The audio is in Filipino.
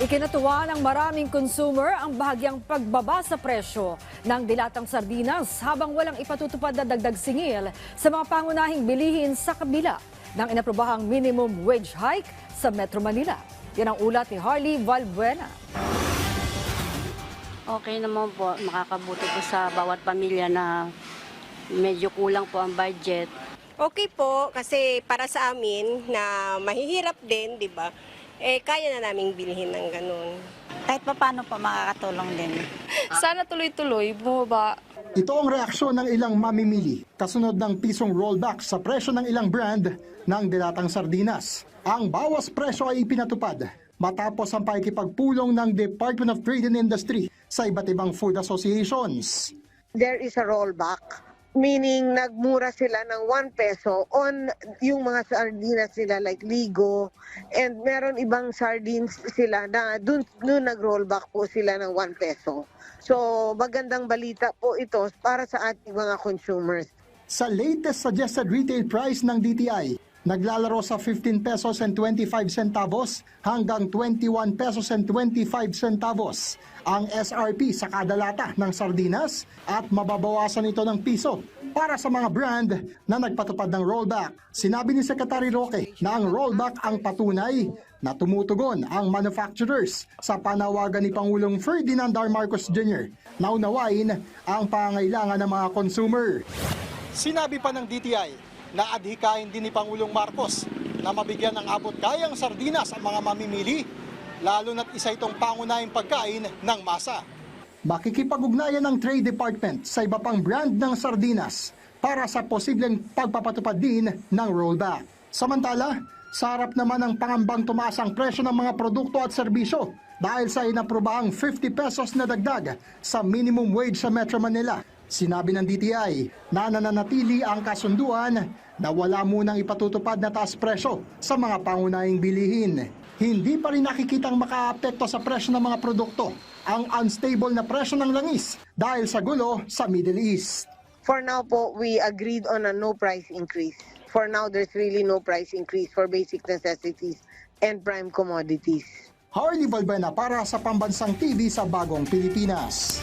Ikinatuwa ng maraming consumer ang bahagyang pagbaba sa presyo ng dilatang sardinas habang walang ipatutupad na dagdag singil sa mga pangunahing bilihin sa kabila ng inaprobahang minimum wage hike sa Metro Manila. Yan ang ulat ni Harley Valbuena. Okay naman po, makakabuti po sa bawat pamilya na medyo kulang po ang budget. Okay po, kasi para sa amin na mahihirap din, di ba? Kaya na naming bilhin ng ganun. Kahit pa paano pa makakatulong din. Sana tuloy-tuloy, bumaba. Ito ang reaksyon ng ilang mamimili kasunod ng pisong rollback sa presyo ng ilang brand ng dilatang sardinas. Ang bawas presyo ay ipinatupad matapos ang pakikipagpulong ng Department of Trade and Industry sa iba't ibang food associations. There is a rollback, meaning nagmura sila ng 1 peso on yung mga sardinas nila like Ligo, and meron ibang sardines sila na dun nag-rollback po sila ng 1 peso. So magandang balita po ito para sa ating mga consumers. Sa latest suggested retail price ng DTI, naglalaro sa 15 pesos and 25 centavos hanggang 21 pesos and 25 centavos ang SRP sa kada lata ng sardinas at mababawasan ito ng piso para sa mga brand na nagpatupad ng rollback. Sinabi ni Secretary Roque na ang rollback ang patunay na tumutugon ang manufacturers sa panawagan ni Pangulong Ferdinand R. Marcos Jr. na unawain ang pangangailangan ng mga consumer. Sinabi pa ng DTI na adhikain din ni Pangulong Marcos na mabigyan ng abot-kayang sardinas ang mga mamimili, lalo na't isa itong pangunahing pagkain ng masa. Makikipag-ugnayan ng Trade Department sa iba pang brand ng sardinas para sa posibleng pagpapatupad din ng rollback. Samantala, sa harap naman ng pangambang tumaas ang presyo ng mga produkto at serbisyo dahil sa inaprobahang 50 pesos na dagdag sa minimum wage sa Metro Manila. Sinabi ng DTI na nananatili ang kasunduan na wala munang ipatutupad na taas presyo sa mga pangunahing bilihin. Hindi pa rin nakikitang makaapekto sa presyo ng mga produkto ang unstable na presyo ng langis dahil sa gulo sa Middle East. For now po, we agreed on a no price increase. For now, there's really no price increase for basic necessities and prime commodities. Harley Valbuena para sa Pambansang TV sa Bagong Pilipinas.